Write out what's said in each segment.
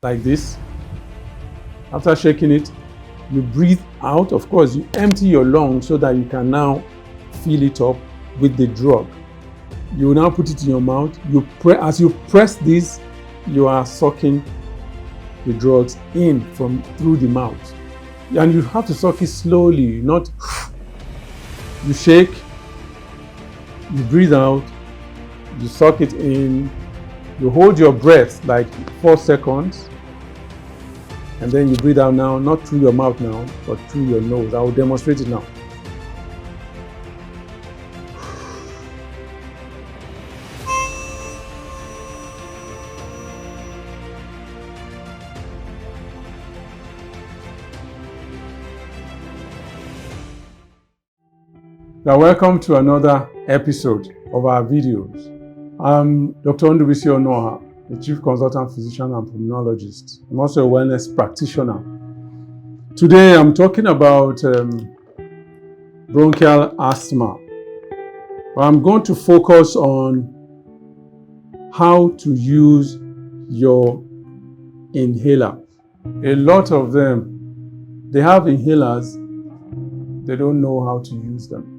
like this. After shaking it, you breathe out. Of course, you empty your lungs so that you can now fill it up with the drug. You will now put it in your mouth. As you press this, you are sucking the drugs in through the mouth. And you have to suck it slowly, not you shake, you breathe out, you suck it in, you hold your breath like 4 seconds, and then you breathe out now, not through your mouth now, but through your nose. I will demonstrate it now. Now, welcome to another episode of our videos. I'm Dr. Ndubuisi Onuoha, the Chief Consultant Physician and Pulmonologist. I'm also a wellness practitioner. Today, I'm talking about bronchial asthma. I'm going to focus on how to use your inhaler. A lot of them, they have inhalers, they don't know how to use them.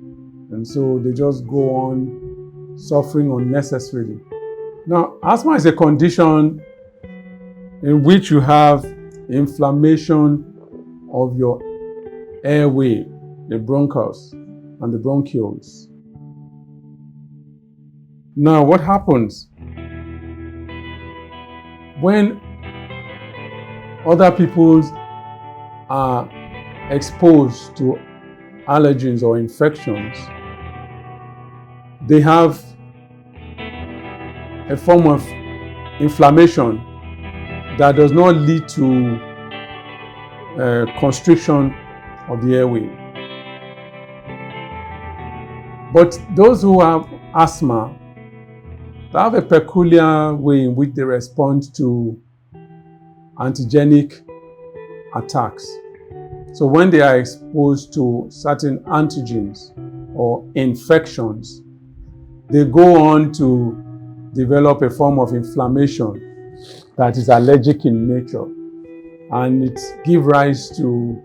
And so they just go on suffering unnecessarily. Now, asthma is a condition in which you have inflammation of your airway, the bronchus and the bronchioles. Now, what happens when other people are exposed to allergens or infections? They have a form of inflammation that does not lead to constriction of the airway. But those who have asthma, they have a peculiar way in which they respond to antigenic attacks. So when they are exposed to certain antigens or infections, they go on to develop a form of inflammation that is allergic in nature, and it gives rise to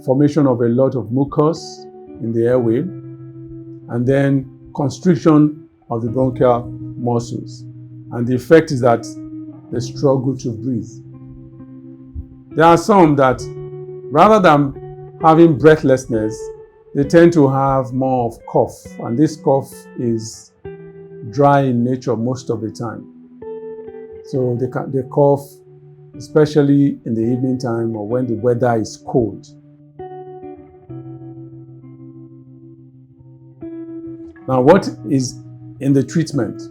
formation of a lot of mucus in the airway and then constriction of the bronchial muscles, and the effect is that they struggle to breathe. There are some that, rather than having breathlessness, they tend to have more of cough, and this cough is dry in nature most of the time. So they cough, especially in the evening time or when the weather is cold. Now, what is in the treatment?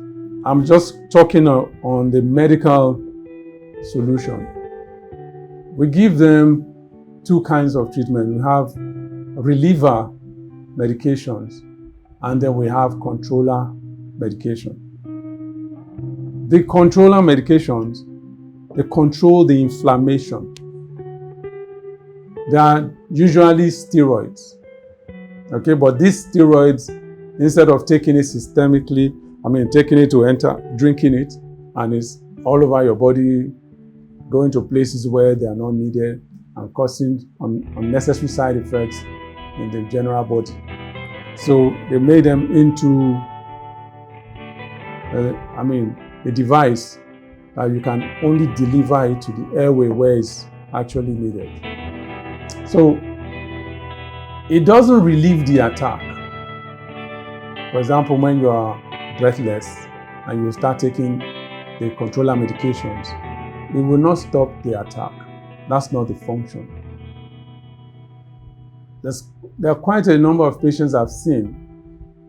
I'm just talking on the medical solution. We give them 2 kinds of treatment. We have reliever medications, and then we have controller medication. The controller medications, they control the inflammation. They are usually steroids. Okay, but these steroids, instead of taking it systemically, taking it to enter, drinking it, and it's all over your body, going to places where they are not needed and causing unnecessary side effects in the general body. So they made them into a device that you can only deliver it to the airway where it's actually needed. So it doesn't relieve the attack. For example, when you are breathless and you start taking the controller medications, it will not stop the attack. That's not the function. There are quite a number of patients I've seen.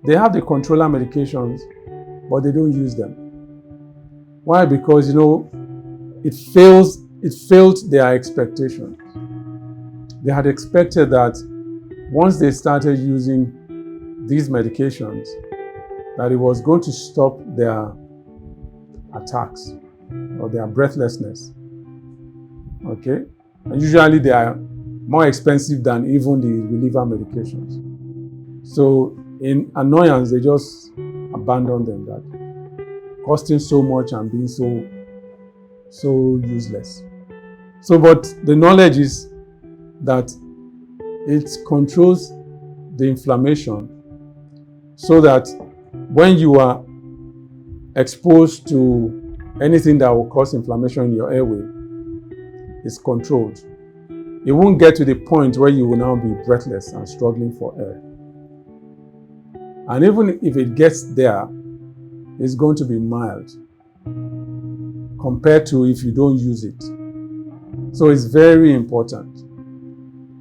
They have the controller medications, but they don't use them. Why? Because, it failed their expectations. They had expected that once they started using these medications, that it was going to stop their attacks or their breathlessness. Okay? And usually they are more expensive than even the reliever medications. So in annoyance, they just abandon them, that costing so much and being so useless. So, but the knowledge is that it controls the inflammation so that when you are exposed to anything that will cause inflammation in your airway, it's controlled. It won't get to the point where you will now be breathless and struggling for air. And even if it gets there, it's going to be mild compared to if you don't use it. So it's very important.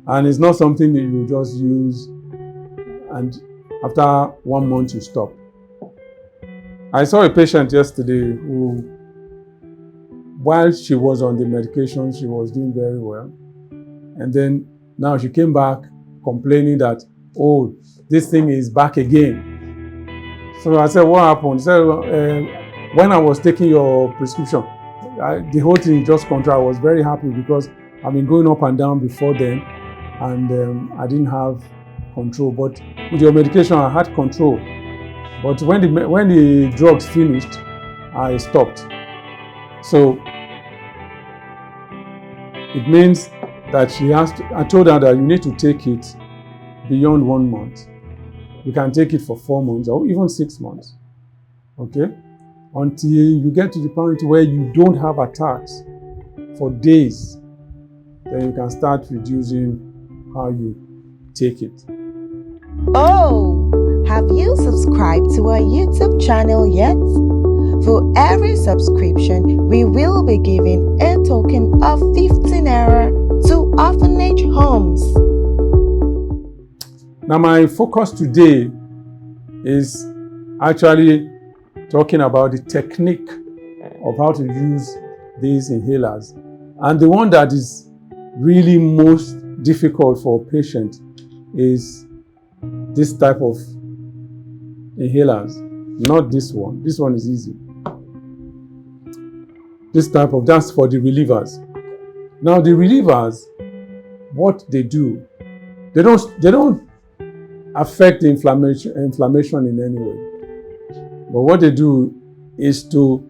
And it's not something that you just use and after 1 month you stop. I saw a patient yesterday who, while she was on the medication, she was doing very well. And then now she came back complaining that, oh, this thing is back again. So I said, what happened? She said, when I was taking your prescription, the whole thing just control. I was very happy because I've been going up and down before then, and I didn't have control. But with your medication, I had control. But when the drugs finished, I stopped. So it means that she has to, I told her that you need to take it beyond 1 month. You can take it for 4 months or even 6 months. Okay? Until you get to the point where you don't have attacks for days, then you can start reducing how you take it. Oh, have you subscribed to our YouTube channel yet? For every subscription, we will be giving a token of 15 naira to orphanage homes. Now, my focus today is actually talking about the technique of how to use these inhalers. And the one that is really most difficult for a patient is this type of inhalers, not this one. This one is easy. This type of, that's for the relievers. Now the relievers, what they do, they don't affect the inflammation in any way. But what they do is to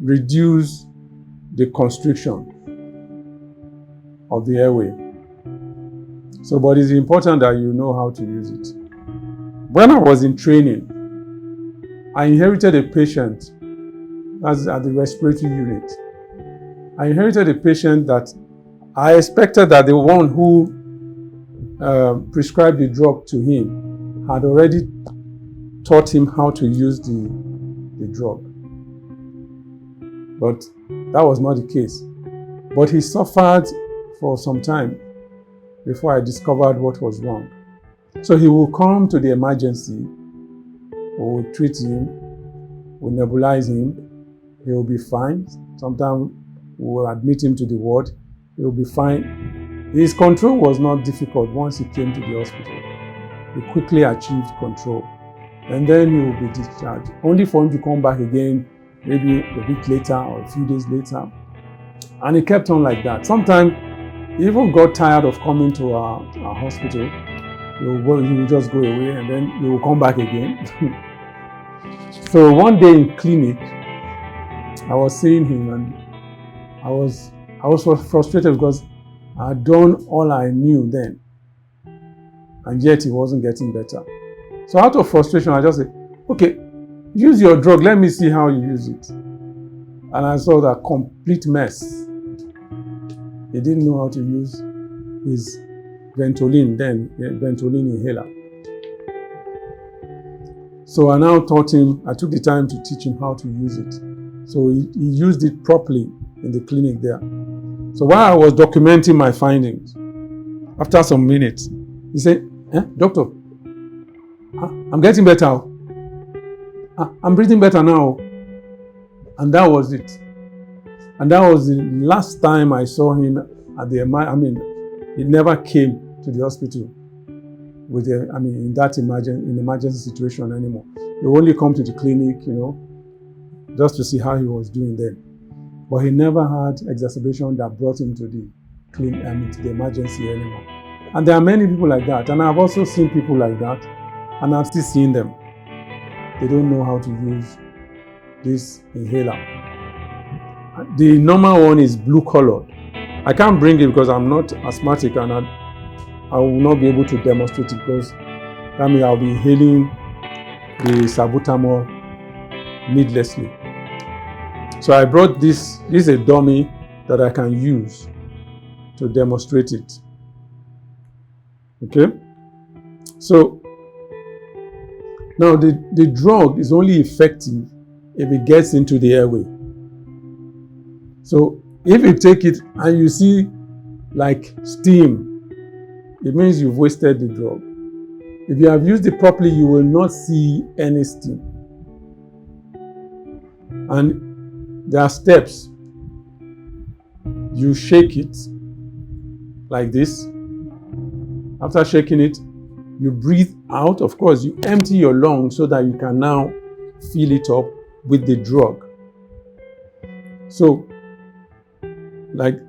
reduce the constriction of the airway. So, but it's important that you know how to use it. When I was in training, I inherited a patient that's at the respiratory unit. I inherited a patient that I expected that the one who prescribed the drug to him had already taught him how to use the drug. But that was not the case. But he suffered for some time before I discovered what was wrong. So he will come to the emergency, we will treat him, we'll nebulize him, he will be fine. Sometimes we will admit him to the ward, he will be fine. His control was not difficult once he came to the hospital. He quickly achieved control. And then he will be discharged, only for him to come back again maybe a week later or a few days later. And he kept on like that. Sometimes he even got tired of coming to our hospital. He will just go away and then he will come back again. So one day in clinic, I was seeing him and I was frustrated because I had done all I knew then, and yet he wasn't getting better. So out of frustration, I just said, okay, use your drug, let me see how you use it. And I saw that complete mess. He didn't know how to use his Ventolin inhaler. So I now taught him, I took the time to teach him how to use it. So he used it properly in the clinic there. So while I was documenting my findings, after some minutes, he said, doctor, I'm getting better. I'm breathing better now. And that was it. And that was the last time I saw him at the, he never came to the hospital with in that emergency situation anymore. He would only come to the clinic, just to see how he was doing then. But he never had exacerbation that brought him to the to the emergency anymore. And there are many people like that. And I've also seen people like that, and I'm still seeing them. They don't know how to use this inhaler. The normal one is blue colored. I can't bring it because I'm not asthmatic, and I will not be able to demonstrate it because that means I'll be inhaling the salbutamol needlessly. So I brought this. This is a dummy that I can use to demonstrate it. Okay? So now the drug is only effective if it gets into the airway. So if you take it and you see like steam, it means you've wasted the drug. If you have used it properly, you will not see any steam. And there are steps. You shake it like this. After shaking it, you breathe out. Of course, you empty your lungs so that you can now fill it up with the drug. So, like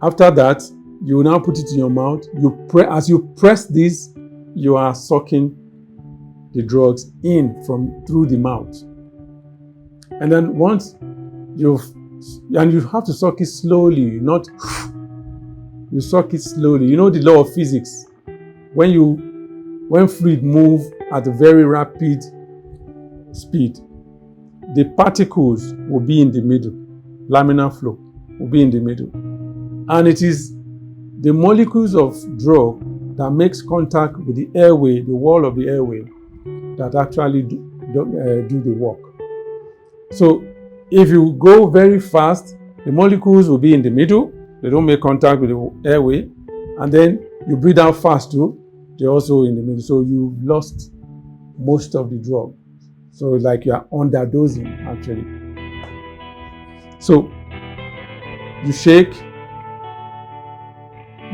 after that, you now put it in your mouth. As you press this, you are sucking the drugs in through the mouth. And then once you have to suck it slowly, not you suck it slowly. You know the law of physics. When fluid move at a very rapid speed, the particles will be in the middle. Laminar flow will be in the middle. And it is the molecules of drug that makes contact with the airway, the wall of the airway, that actually do the work. So if you go very fast, the molecules will be in the middle. They don't make contact with the airway. And then you breathe out fast too. They're also in the middle. So you've lost most of the drug. So it's like you're underdosing actually. So you shake,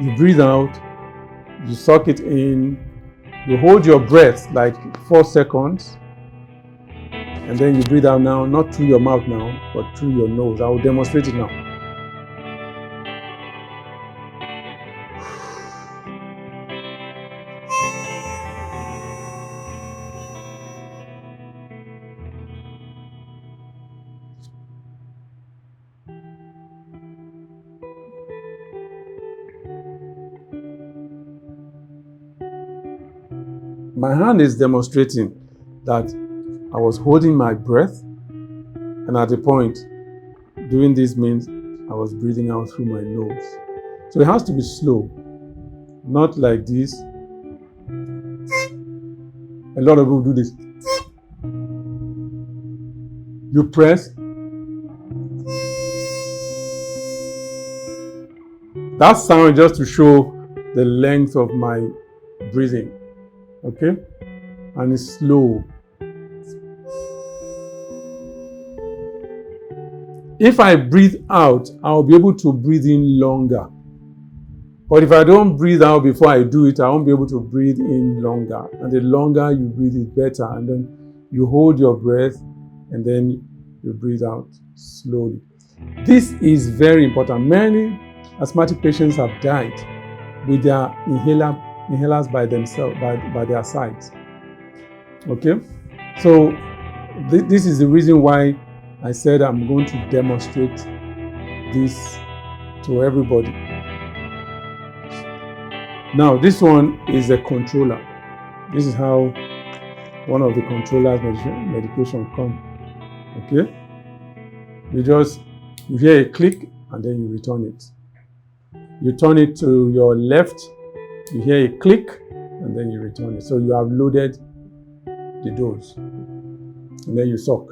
you breathe out, you suck it in, you hold your breath like 4 seconds, and then you breathe out now, not through your mouth now, but through your nose. I will demonstrate it now. My hand is demonstrating that I was holding my breath, and at the point, doing this means I was breathing out through my nose. So it has to be slow, not like this. A lot of people do this. You press. That sound just to show the length of my breathing. Okay? And it's slow. If I breathe out, I'll be able to breathe in longer. But if I don't breathe out before I do it, I won't be able to breathe in longer. And the longer you breathe, it better. And then you hold your breath and then you breathe out slowly. This is very important. Many asthmatic patients have died with their inhalers by themselves, by their sides. Okay? So this is the reason why I said I'm going to demonstrate this to everybody. Now, this one is a controller. This is how one of the controllers medication comes. Okay? You hear a click and then you return it. You turn it to your left, you hear a click and then you return it. So you have loaded the dose. And then you suck.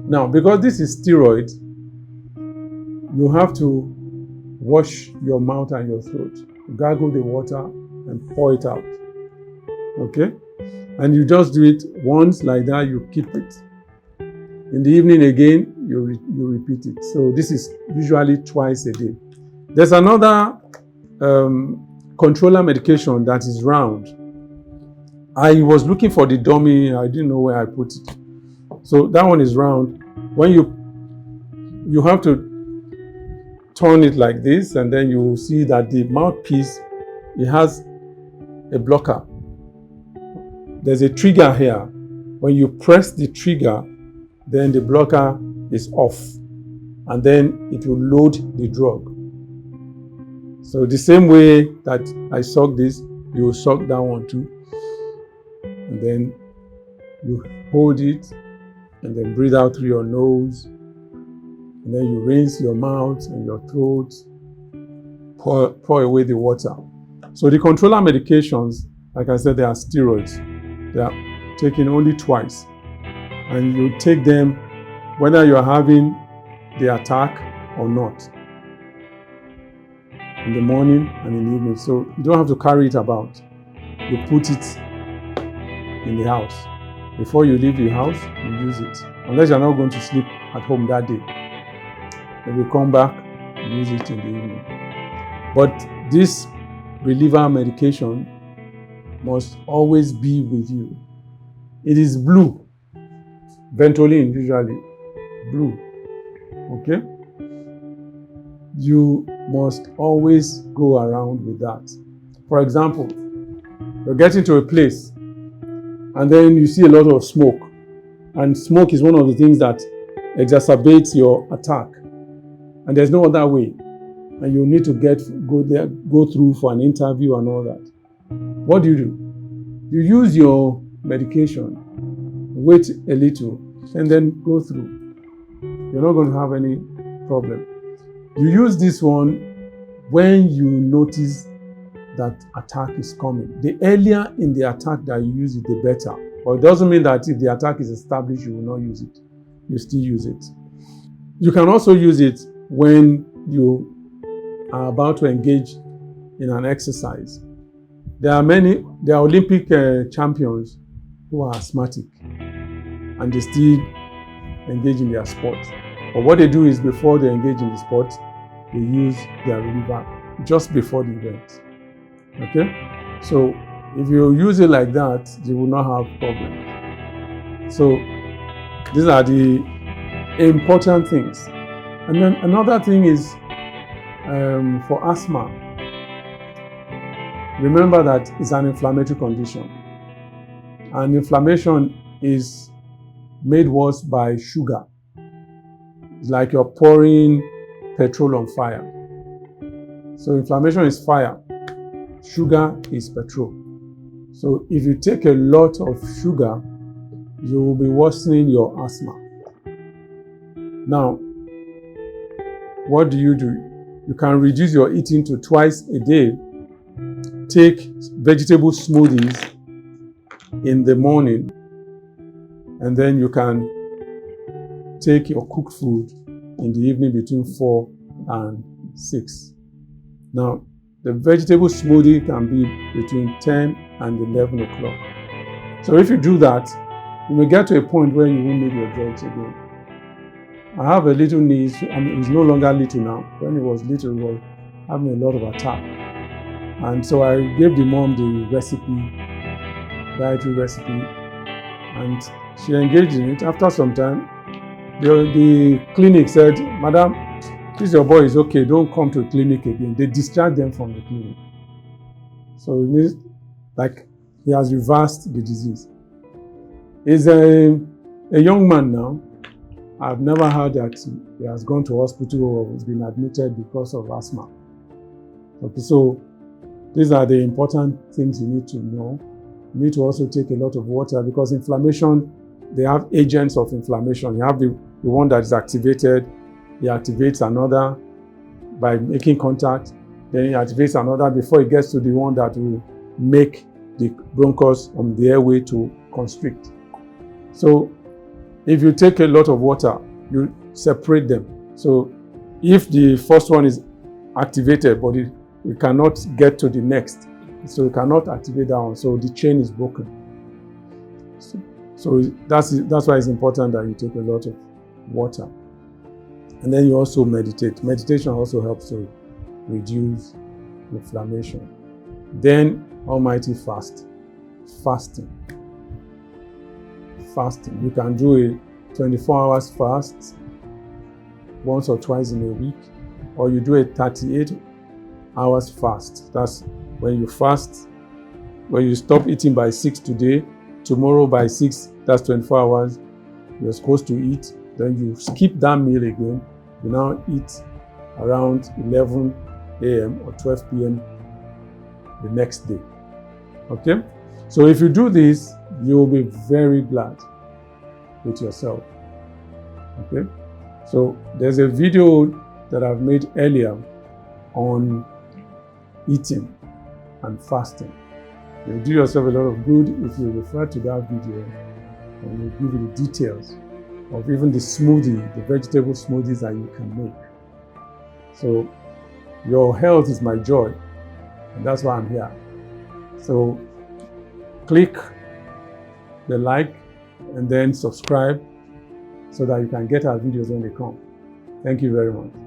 Now, because this is steroid, you have to wash your mouth and your throat. Gargle the water and pour it out. Okay? And you just do it once like that, you keep it. In the evening again, you repeat it. So this is usually twice a day. There's another controller medication that is round. I was looking for the dummy, I didn't know where I put it. So that one is round. When you have to turn it like this, and then you will see that the mouthpiece, it has a blocker. There's a trigger here. When you press the trigger, then the blocker is off, and then it will load the drug. So the same way that I suck this, you will suck that one too. And then you hold it and then breathe out through your nose. And then you rinse your mouth and your throat, pour away the water. So the controller medications, like I said, they are steroids. They are taken only twice. And you take them whether you are having the attack or not, in the morning and in the evening. So you don't have to carry it about. You put it in the house. Before you leave the house, you use it. Unless you're not going to sleep at home that day. When you come back, you use it in the evening. But this reliever medication must always be with you. It is blue. Ventolin, usually blue. Okay? You must always go around with that. For example, you're getting to a place and then you see a lot of smoke. And smoke is one of the things that exacerbates your attack. And there's no other way. And you need to go through for an interview and all that. What do? You use your medication, wait a little, and then go through. You're not going to have any problem. You use this one when you notice that attack is coming. The earlier in the attack that you use it, the better. But it doesn't mean that if the attack is established, you will not use it. You still use it. You can also use it when you are about to engage in an exercise. There are Olympic champions who are asthmatic and they still engage in their sport. But what they do is before they engage in the sport, they use their reliever just before the event. Okay? So if you use it like that, you will not have problems. So these are the important things. And then another thing is for asthma, remember that it's an inflammatory condition. And inflammation is made worse by sugar. It's like you're pouring petrol on fire. So inflammation is fire. Sugar is petrol. So if you take a lot of sugar, you will be worsening your asthma. Now, what do? You can reduce your eating to twice a day. Take vegetable smoothies in the morning, and then you can take your cooked food in the evening between 4 and 6. Now, the vegetable smoothie can be between 10 and 11 o'clock. So if you do that, you may get to a point where you won't need your drugs again. I have a little niece, he's no longer little now. When he was little, he was having a lot of attack. And so I gave the mom the dietary recipe, and she engaged in it. After some time, the clinic said, "Madam, this your boy is okay, don't come to the clinic again." They discharged them from the clinic. So it means like he has reversed the disease. He's a young man now. I've never heard that he has gone to hospital or has been admitted because of asthma. Okay, so these are the important things you need to know. You need to also take a lot of water because inflammation, they have agents of inflammation. You have the one that is activated, he activates another by making contact, then he activates another before it gets to the one that will make the bronchus on the airway to constrict. So if you take a lot of water, you separate them. So if the first one is activated, but it cannot get to the next, so you cannot activate that one, so the chain is broken. So that's why it's important that you take a lot of water. And then you also meditate. Meditation also helps to reduce inflammation. Then almighty fasting. You can do a 24 hours fast once or twice in a week. or you do a 38 hours fast. That's when you fast, when you stop eating by 6 today, tomorrow by 6, that's 24 hours, you're supposed to eat. Then you skip that meal again. You now eat around 11 a.m. or 12 p.m. the next day. Okay? So if you do this, you'll be very glad with yourself. Okay? So there's a video that I've made earlier on eating and fasting. You'll do yourself a lot of good if you refer to that video, and we'll give you the details of even the smoothie, the vegetable smoothies that you can make. So your health is my joy, and that's why I'm here. So click the like and then subscribe so that you can get our videos when they come. Thank you very much.